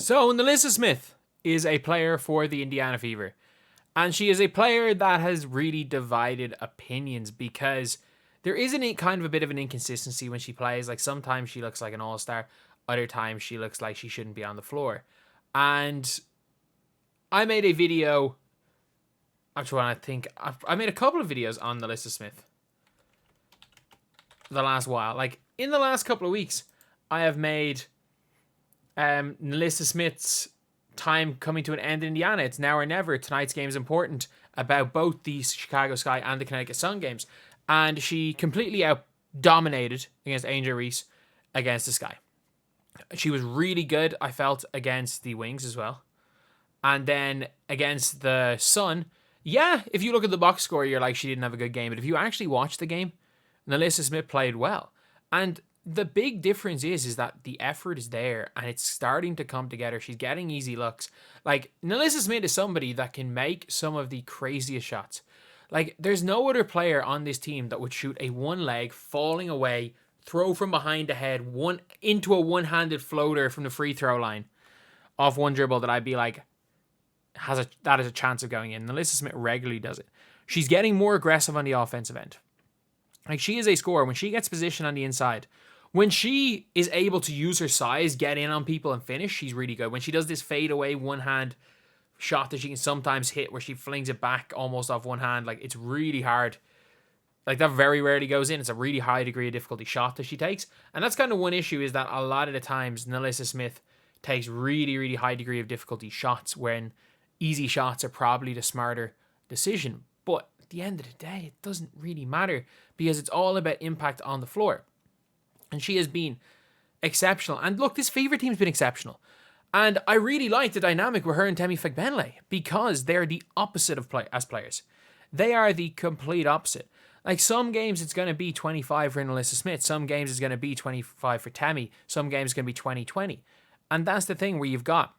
So Nalyssa Smith is a player for the Indiana Fever. And she is a player that has really divided opinions because there is kind of a bit of an inconsistency when she plays. Like sometimes she looks like an all-star. Other times she looks like she shouldn't be on the floor. And I made a video. I'm trying to think. I made a couple of videos on Nalyssa Smith the last while. Like in the last couple of weeks, I have made Nalyssa Smith's time coming to an end in Indiana. It's now or never. Tonight's game is important about both the Chicago Sky and the Connecticut Sun games. And she completely out-dominated against Angel Reese against the Sky. She was really good, I felt, against the Wings as well. And then against the Sun, yeah, if you look at the box score, you're like, she didn't have a good game. But if you actually watch the game, Nalyssa Smith played well. And the big difference is that the effort is there and it's starting to come together. She's getting easy looks. Like, Nalyssa Smith is somebody that can make some of the craziest shots. Like, there's no other player on this team that would shoot a one leg, falling away, throw from behind the head, into a one-handed floater from the free throw line off one dribble that I'd be like, that is a chance of going in. Nalyssa Smith regularly does it. She's getting more aggressive on the offensive end. Like, she is a scorer. When she gets position on the inside, when she is able to use her size, get in on people and finish, she's really good. When she does this fade away one-hand shot that she can sometimes hit where she flings it back almost off one hand, like, it's really hard. Like, that very rarely goes in. It's a really high degree of difficulty shot that she takes. And that's kind of one issue, is that a lot of the times Nalyssa Smith takes really, really high degree of difficulty shots when easy shots are probably the smarter decision. But at the end of the day, it doesn't really matter because it's all about impact on the floor. And she has been exceptional. And look, this Fever team's been exceptional. And I really like the dynamic with her and Temi Fagbenle because they're the opposite of as players. They are the complete opposite. Like, some games it's going to be 25 for Nalyssa Smith. Some games it's going to be 25 for Temi. Some games it's going to be 20-20. And that's the thing, where you've got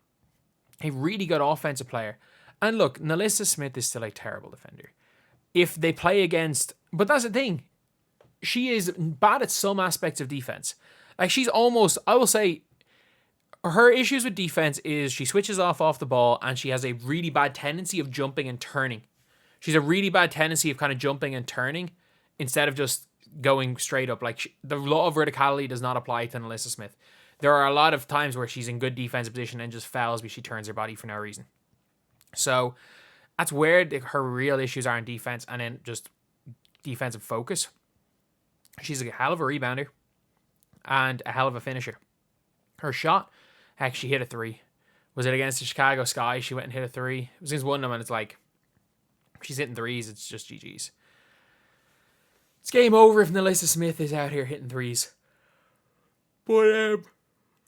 a really good offensive player. And look, Nalyssa Smith is still a terrible defender. If they play against... But that's the thing. She is bad at some aspects of defense. Like, she's almost... I will say... Her issues with defense is she switches off the ball and she has a really bad tendency of jumping and turning. She's a really bad tendency of kind of jumping and turning instead of just going straight up. Like, the law of verticality does not apply to Nalyssa Smith. There are a lot of times where she's in good defensive position and just fouls because she turns her body for no reason. So that's where her real issues are in defense, and then just defensive focus. She's a hell of a rebounder and a hell of a finisher. Her shot, heck, she hit a three. Was it against the Chicago Sky? She went and hit a three. It was against one of them, and it's like, she's hitting threes, it's just GG's. It's game over if Nalyssa Smith is out here hitting threes. But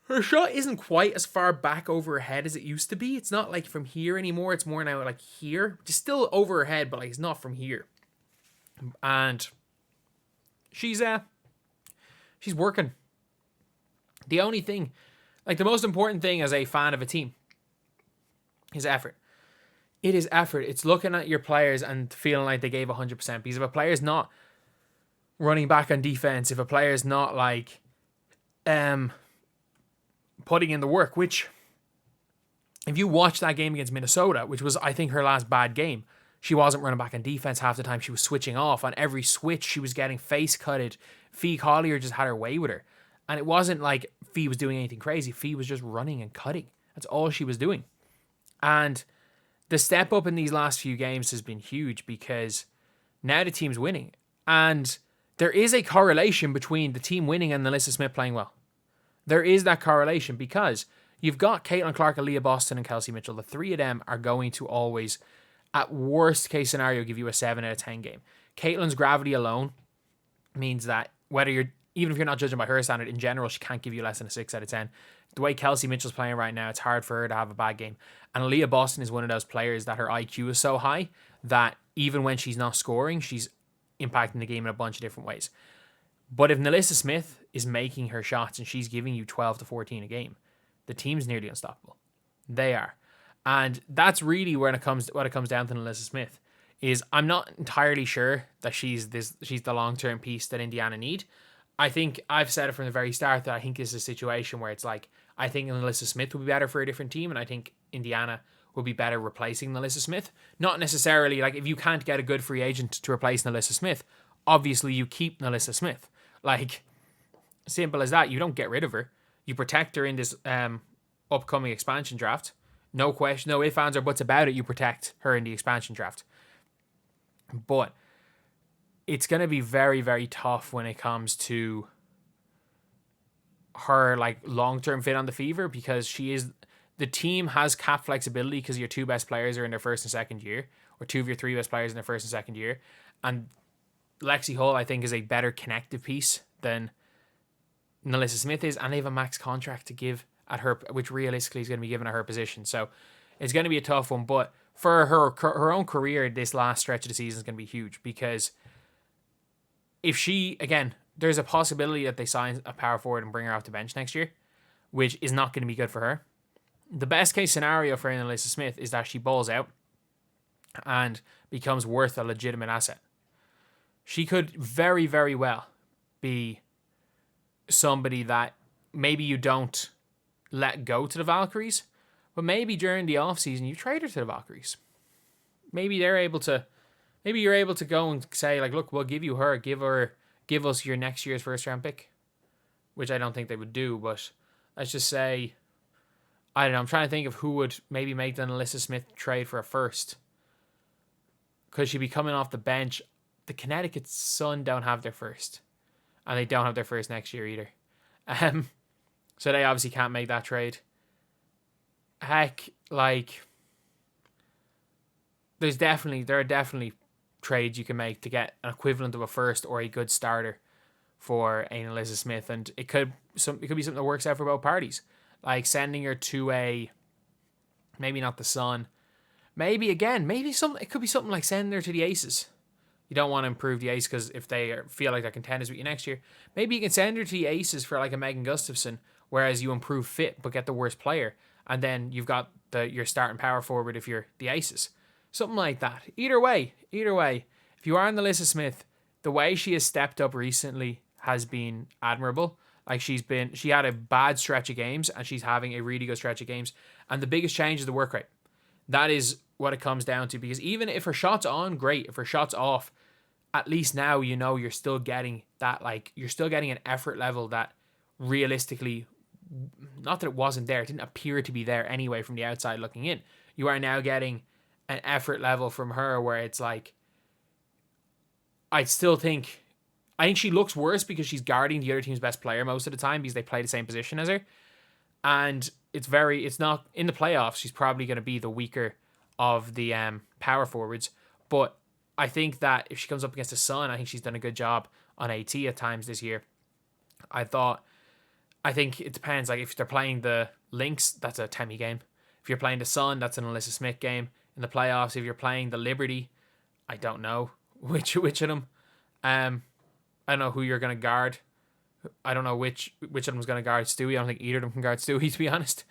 her shot isn't quite as far back over her head as it used to be. It's not like from here anymore. It's more now like here. It's still over her head, but like, it's not from here. And she's working. The only thing, like, the most important thing as a fan of a team is effort. It is effort. It's looking at your players and feeling like they gave 100%. Because if a player's not running back on defense, if a player's not like putting in the work, which, if you watch that game against Minnesota, which was, I think, her last bad game, she wasn't running back on defense half the time. She was switching off. On every switch, she was getting face cutted. Fee Collier just had her way with her. And it wasn't like Fee was doing anything crazy. Fee was just running and cutting. That's all she was doing. And the step up in these last few games has been huge because now the team's winning. And there is a correlation between the team winning and Nalyssa Smith playing well. There is that correlation because you've got Caitlin Clark, Aaliyah Boston, and Kelsey Mitchell. The three of them are going to always, at worst case scenario, give you a 7 out of 10 game. Caitlin's gravity alone means that even if you're not judging by her standard, in general, she can't give you less than a 6 out of 10. The way Kelsey Mitchell's playing right now, it's hard for her to have a bad game. And Aaliyah Boston is one of those players that her IQ is so high that even when she's not scoring, she's impacting the game in a bunch of different ways. But if Nalyssa Smith is making her shots and she's giving you 12 to 14 a game, the team's nearly unstoppable. They are. And that's really what it comes down to Nalyssa Smith. Is I'm not entirely sure that she's the long-term piece that Indiana need. I think I've said it from the very start that I think this is a situation where it's like, I think Nalyssa Smith would be better for a different team, and I think Indiana would be better replacing Nalyssa Smith. Not necessarily, like, if you can't get a good free agent to replace Nalyssa Smith, obviously you keep Nalyssa Smith. Like, simple as that. You don't get rid of her. You protect her in this upcoming expansion draft. No question, no ifs, ands, or buts about it. You protect her in the expansion draft. But it's going to be very, very tough when it comes to her, like, long-term fit on the Fever, because the team has cap flexibility because your two best players are in their first and second year, or two of your three best players in their first and second year. And Lexi Hull, I think, is a better connective piece than Nalyssa Smith is, and they have a max contract to give at her, which realistically is going to be given at her position. So it's going to be a tough one, but for her own career, this last stretch of the season is going to be huge, because if she, again, there's a possibility that they sign a power forward and bring her off the bench next year, which is not going to be good for her. The best case scenario for Nalyssa Smith is that she balls out and becomes worth a legitimate asset. She could very, very well be somebody that maybe you don't let go to the Valkyries, but maybe during the offseason you trade her to the Valkyries. Maybe you're able to go and say, like, look, we'll give you her, give us your next year's first round pick, which I don't think they would do, but let's just say, I don't know, I'm trying to think of who would maybe make the Nalyssa Smith trade for a first, because she'd be coming off the bench. The Connecticut Sun don't have their first, and they don't have their first next year either. So they obviously can't make that trade. Heck, like, there are definitely trades you can make to get an equivalent of a first or a good starter for a Nalyssa Smith, and it could be something that works out for both parties. Like sending her to maybe not the Sun, it could be something like sending her to the Aces. You don't want to improve the Aces because if they feel like they're contenders with you next year, maybe you can send her to the Aces for like a Megan Gustafson, whereas you improve fit but get the worst player, and then you've got your starting power forward if you're the Aces. Something like that. Either way, if you are on Nalyssa Smith, the way she has stepped up recently has been admirable. Like, she had a bad stretch of games, and she's having a really good stretch of games. And the biggest change is the work rate. That is what it comes down to, because even if her shot's on, great. If her shot's off, at least now you know you're still getting that, like, you're still getting an effort level that realistically, not that it wasn't there, it didn't appear to be there anyway from the outside looking in. You are now getting an effort level from her where it's like, I think she looks worse because she's guarding the other team's best player most of the time because they play the same position as her. And it's not in the playoffs. She's probably going to be the weaker of the power forwards. But I think that if she comes up against the Sun, I think she's done a good job on AT at times this year. I think it depends. Like, if they're playing the Lynx, that's a Temi game. If you're playing the Sun, that's an Nalyssa Smith game. In the playoffs, if you're playing the Liberty, I don't know which of them. I don't know who you're going to guard. I don't know which of them is going to guard Stewie. I don't think either of them can guard Stewie, to be honest.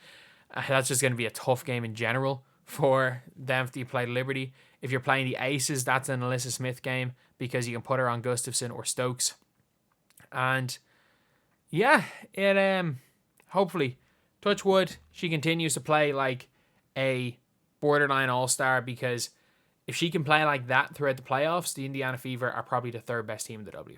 That's just going to be a tough game in general for them if you play Liberty. If you're playing the Aces, that's an Nalyssa Smith game because you can put her on Gustafson or Stokes. And yeah, it hopefully, touch wood, she continues to play like a borderline all-star, because if she can play like that throughout the playoffs, the Indiana Fever are probably the third best team in the W.